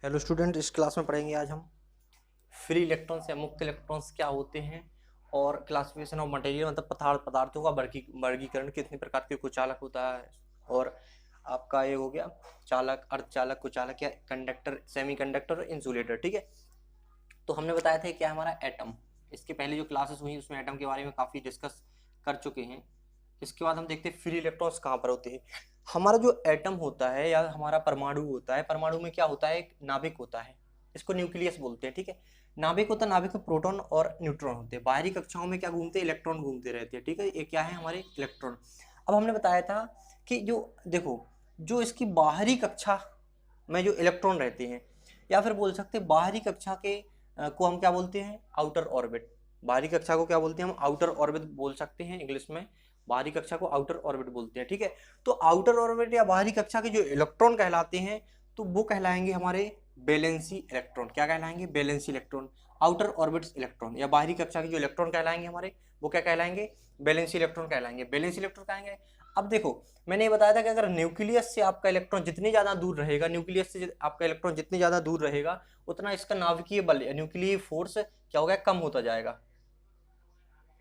Hello student, इस class में पढ़ेंगे आज हम फ्री इलेक्ट्रॉन्स या मुक्त इलेक्ट्रॉन्स क्या होते हैं और क्लासिफिकेशन ऑफ मटेरियल मतलब पदार्थों का वर्गीकरण, कितने प्रकार के कुचालक होता है। और आपका ये हो गया चालक, अर्धचालक, कुचालक या कंडक्टर, सेमीकंडक्टर और इंसुलेटर। ठीक है, तो हमने बताया था क्या हमारा एटम। इसके पहले जो क्लासेस हुई उसमें एटम के बारे में काफ़ी डिस्कस कर चुके हैं। इसके बाद हम देखते हैं फ्री इलेक्ट्रॉन्स कहाँ पर होते हैं। हमारा जो एटम होता है या हमारा परमाणु होता है, परमाणु में क्या होता है, एक नाभिक होता है, इसको न्यूक्लियस बोलते हैं। ठीक है, नाभिक होता है, नाभिक में प्रोटॉन और न्यूट्रॉन होते हैं। बाहरी कक्षाओं में क्या घूमते हैं, इलेक्ट्रॉन घूमते रहते हैं। ठीक है, ये क्या है, हमारे इलेक्ट्रॉन। अब हमने बताया था कि जो देखो, जो इसकी बाहरी कक्षा में जो इलेक्ट्रॉन रहते हैं, या फिर बोल सकते हैं बाहरी कक्षा के को हम क्या बोलते हैं, आउटर ऑर्बिट। बाहरी कक्षा को क्या बोलते हैं हम, आउटर ऑर्बिट बोल सकते हैं इंग्लिश में। बाहरी कक्षा को आउटर ऑर्बिट बोलते हैं। ठीक है, तो आउटर ऑर्बिट या बाहरी कक्षा के जो इलेक्ट्रॉन कहलाते हैं तो वो कहलाएंगे हमारे वैलेंसी इलेक्ट्रॉन। क्या कहलाएंगे, valency electron. Outer orbits electron या बाहरी कक्षा के जो इलेक्ट्रॉन कहलाएंगे हमारे, वो क्या कहलाएंगे, वैलेंसी इलेक्ट्रॉन कहलाएंगे। वैलेंसी इलेक्ट्रॉन कहेंगे। अब देखो, मैंने ये बताया था कि अगर न्यूक्लियस से आपका इलेक्ट्रॉन जितनी ज्यादा दूर रहेगा, न्यूक्लियस से आपका इलेक्ट्रॉन जितनी ज्यादा दूर रहेगा, उतना इसका नाभिकीय बल या न्यूक्लियर फोर्स क्या होगा, कम होता जाएगा।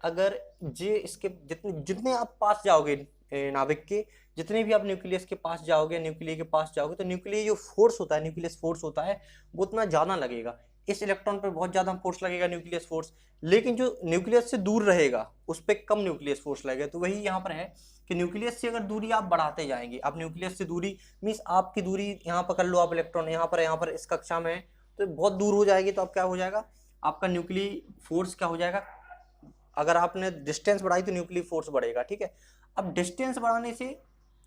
अगर जे इसके जितने जितने आप पास जाओगे नाभिक के, जितने भी आप न्यूक्लियस के पास जाओगे, न्यूक्लियर के पास जाओगे, तो न्यूक्लियर जो फोर्स होता है, न्यूक्लियस फोर्स होता है, वो उतना ज़्यादा लगेगा। इस इलेक्ट्रॉन पर बहुत ज़्यादा फोर्स लगेगा, न्यूक्लियस फोर्स। लेकिन जो न्यूक्लियस से दूर रहेगा उस पर कम न्यूक्लियस फोर्स लगेगा। तो वही यहाँ पर है कि न्यूक्लियस से अगर दूरी आप बढ़ाते जाएंगे, आप न्यूक्लियस से दूरी मीन्स आपकी दूरी यहाँ पकड़ लो, आप इलेक्ट्रॉन यहाँ पर इस कक्षा में है, तो बहुत दूर हो जाएगी, तो अब क्या हो जाएगा, आपका न्यूक्लियर फोर्स क्या हो जाएगा, अगर आपने डिस्टेंस बढ़ाई तो न्यूक्लियर फोर्स बढ़ेगा। ठीक है, अब डिस्टेंस बढ़ाने से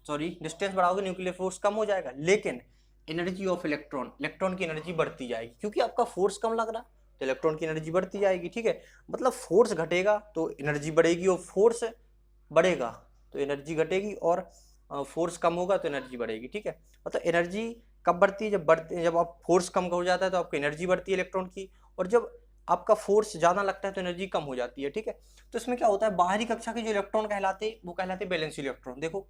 डिस्टेंस बढ़ाओगे न्यूक्लियर फोर्स कम हो जाएगा, लेकिन एनर्जी ऑफ इलेक्ट्रॉन, इलेक्ट्रॉन की एनर्जी बढ़ती जाएगी, क्योंकि आपका फोर्स कम लग रहा, तो इलेक्ट्रॉन की एनर्जी बढ़ती जाएगी। ठीक है, मतलब फोर्स घटेगा तो एनर्जी बढ़ेगी, और फोर्स बढ़ेगा तो एनर्जी घटेगी, और फोर्स कम होगा तो एनर्जी बढ़ेगी। ठीक है, मतलब एनर्जी कब बढ़ती है, जब आप फोर्स कम हो जाता है तो आपकी एनर्जी बढ़ती है इलेक्ट्रॉन की, और जब आपका फोर्स ज्यादा लगता है तो एनर्जी कम हो जाती है। ठीक है, तो इसमें क्या होता है, बाहरी कक्षा के जो इलेक्ट्रॉन कहलाते वो कहलाते बैलेंस इलेक्ट्रॉन। देखो,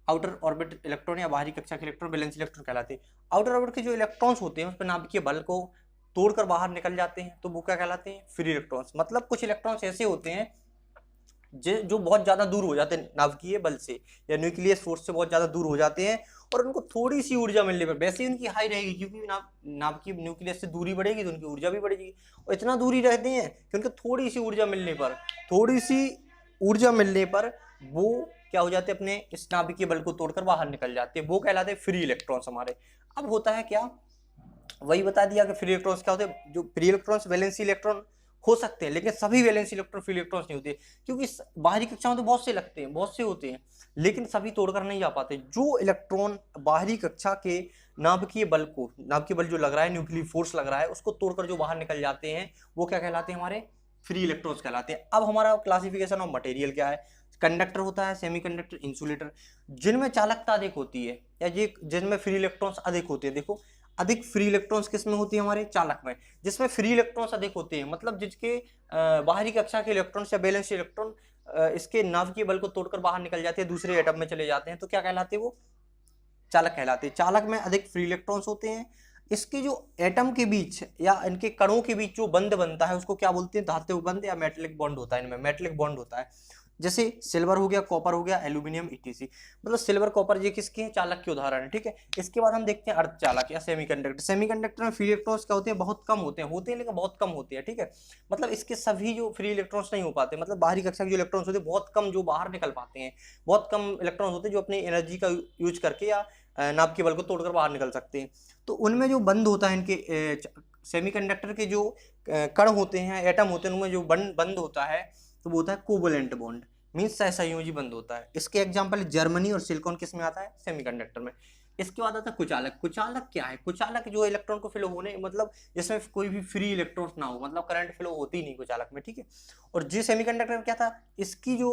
आउटर ऑर्बिट इलेक्ट्रॉन या बाहरी कक्षा के इलेक्ट्रॉन बैलेंस इलेक्ट्रॉन कहलाते हैं। आउटर ऑर्बिट के जो इलेक्ट्रॉन्स होते हैं उस पर नाभिकीय बल को तोड़कर बाहर निकल जाते हैं, तो वो क्या कहलाते हैं, फ्री इलेक्ट्रॉन्स। मतलब कुछ इलेक्ट्रॉन्स ऐसे होते हैं जो बहुत ज्यादा दूर हो जाते हैं नाभिकीय बल से या न्यूक्लियस फोर्स से बहुत ज्यादा दूर हो जाते हैं, और उनको थोड़ी सी ऊर्जा मिलने पर, वैसे ही उनकी हाई रहेगी क्योंकि नाभिकीय न्यूक्लियस से दूरी बढ़ेगी तो उनकी ऊर्जा भी बढ़ेगी, और इतना दूरी रहते हैं कि उनको थोड़ी सी ऊर्जा मिलने पर, वो क्या हो जाते हैं, अपने इस नाभिकीय बल को तोड़कर बाहर निकल जाते हैं, वो कहलाते हैं फ्री इलेक्ट्रॉन्स हमारे। अब होता है क्या, वही बता दिया कि फ्री इलेक्ट्रॉन्स क्या होते हैं, जो फ्री इलेक्ट्रॉन्स वैलेंसी इलेक्ट्रॉन हो सकते हैं, लेकिन सभी वैलेंसी इलेक्ट्रॉन फ्री इलेक्ट्रॉन्स नहीं होते, क्योंकि बाहरी कक्षा में तो बहुत से लगते हैं, बहुत से होते हैं, लेकिन सभी तोड़कर नहीं जा पाते। जो इलेक्ट्रॉन बाहरी कक्षा के नाभिकीय बल जो लग रहा है, न्यूक्लियर फोर्स लग रहा है, उसको तोड़कर जो बाहर निकल जाते हैं, वो क्या कहलाते हैं, हमारे फ्री इलेक्ट्रॉन्स कहलाते हैं। अब हमारा क्लासिफिकेशन ऑफ मटेरियल क्या है, कंडक्टर होता है, सेमीकंडक्टर, इंसुलेटर। जिनमें चालकता अधिक होती है या जिनमें फ्री इलेक्ट्रॉन्स अधिक होते हैं, देखो अधिक फ्री इलेक्ट्रॉन्स किस में होती है, हमारे चालक में। जिसमें फ्री इलेक्ट्रॉन्स अधिक होते हैं, मतलब जिसके बाहरी कक्षा के इलेक्ट्रॉन्स या बैलेंस इलेक्ट्रॉन इसके नाभिकीय बल को तोड़कर बाहर निकल जाते हैं, दूसरे एटम में चले जाते हैं, तो क्या कहलाते हैं, वो चालक कहलाते हैं। चालक में अधिक फ्री इलेक्ट्रॉन्स होते हैं। इसके जो एटम के बीच या इनके कणों के बीच जो बंध बनता है उसको क्या बोलते हैं, धात्विक बंध या मेटेलिक बॉन्ड होता है। इनमें मेटेलिक बॉन्ड होता है, जैसे सिल्वर हो गया, कॉपर हो गया, एल्यूमिनियम, ईटीसी। मतलब सिल्वर, कॉपर ये किसके हैं, चालक के उदाहरण है। ठीक है, इसके बाद हम देखते हैं अर्धचालक या सेमीकंडक्टर। सेमीकंडक्टर में फ्री इलेक्ट्रॉन्स क्या होते हैं, बहुत कम होते हैं लेकिन बहुत कम होते हैं। ठीक है, मतलब इसके सभी जो फ्री इलेक्ट्रॉन्स नहीं हो पाते, मतलब बाहरी कक्षा के जो इलेक्ट्रॉन्स होते हैं बहुत कम जो बाहर निकल पाते हैं, बहुत कम इलेक्ट्रॉन्स होते हैं जो अपनी एनर्जी का यूज करके या नाभिकीय बल को तोड़कर बाहर निकल सकते हैं। तो उनमें जो बंद होता है, इनके सेमीकंडक्टर के जो कण होते हैं, एटम होते हैं, उनमें जो बंद होता है तो वो होता है कोवलेंट बॉन्ड, मीन्स सहसंयोजी बंद होता है। इसके एग्जांपल जर्मनी और सिलिकॉन किस में आता है, सेमीकंडक्टर में। इसके बाद आता है कुचालक। कुचालक क्या है, कुचालक जो इलेक्ट्रॉन को फ्लो होने, मतलब जिसमें कोई भी फ्री इलेक्ट्रॉन्स ना हो, मतलब करंट फ्लो होती ही नहीं कुचालक में। ठीक है, और जी सेमीकंडक्टर क्या था, इसकी जो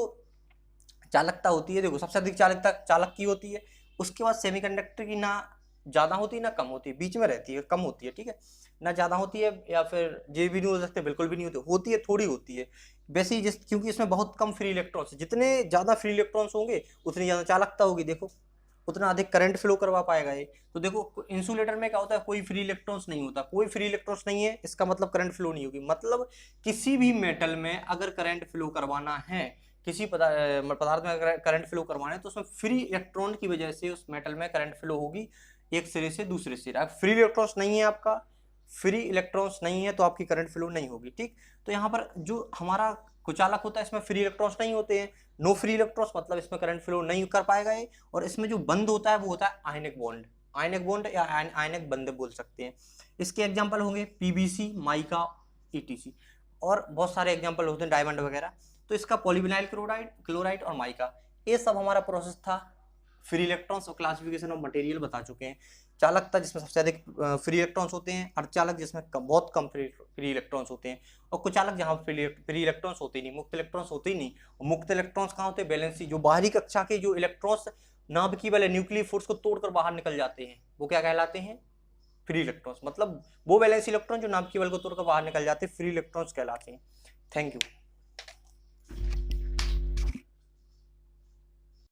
चालकता होती है, देखो सबसे अधिक चालकता चालक की होती है, उसके बाद सेमीकंडक्टर की ना ज्यादा होती है ना कम होती है, बीच में रहती है, कम होती है। ठीक है, ना ज्यादा होती है या फिर ये भी नहीं हो सकते, बिल्कुल भी नहीं होती है, थोड़ी होती है वैसे ही, क्योंकि इसमें बहुत कम फ्री इलेक्ट्रॉन्स, जितने ज्यादा फ्री इलेक्ट्रॉन्स होंगे उतनी ज्यादा चालकता होगी। देखो उतना अधिक करंट फ्लो करवा पाएगा ये। तो देखो इंसुलेटर में क्या होता है, कोई फ्री इलेक्ट्रॉन्स नहीं होता, कोई फ्री इलेक्ट्रॉन्स नहीं है, इसका मतलब करंट फ्लो नहीं होगी। मतलब किसी भी मेटल में अगर करंट फ्लो करवाना है, किसी पदार्थ में अगर करंट फ्लो करवाना है, तो उसमें फ्री इलेक्ट्रॉन की वजह से उस मेटल में करंट फ्लो होगी एक सिरे से दूसरे सिरे। अगर फ्री इलेक्ट्रॉन्स नहीं है, आपका फ्री इलेक्ट्रॉन्स नहीं है, तो आपकी करंट फ्लो नहीं होगी। ठीक, तो यहाँ पर जो हमारा कुचालक होता है इसमें फ्री इलेक्ट्रॉन्स नहीं होते हैं, नो फ्री इलेक्ट्रॉन्स, मतलब इसमें करंट फ्लो नहीं कर पाएगा ये। और इसमें जो बंद होता है वो होता है आयनिक बॉन्ड, आयनिक बॉन्ड या आयनिक बंध बोल सकते हैं। इसके एग्जांपल होंगे पीवीसी, माइका, ईटीसी, और बहुत सारे एग्जांपल होते हैं, डायमंड वगैरह। तो इसका पॉलीविनाइल क्लोराइड, क्लोराइड और माइका, ये सब हमारा प्रोसेस था। फ्री इलेक्ट्रॉन्स और क्लासिफिकेशन ऑफ मटेरियल बता चुके हैं। चालकता जिसमें सबसे अधिक फ्री इलेक्ट्रॉन्स होते हैं, अर्धचालक जिसमें बहुत कम फ्री इलेक्ट्रॉन्स होते हैं, और कुचालक जहाँ फ्री इलेक्ट्रॉन्स होते ही नहीं, मुक्त इलेक्ट्रॉन्स होते ही नहीं। और मुक्त इलेक्ट्रॉन्स कहाँ होते हैं, वैलेंसी, जो बाहरी कक्षा के जो इलेक्ट्रॉन्स नाभिकीय वाले न्यूक्लियर फोर्स को तोड़कर बाहर निकल जाते हैं, वो क्या कहलाते हैं, फ्री इलेक्ट्रॉन्स। मतलब वो वैलेंसी इलेक्ट्रॉन जो नाभिकीय बल को तोड़कर बाहर निकल जाते हैं, फ्री इलेक्ट्रॉन्स कहलाते हैं। Thank you.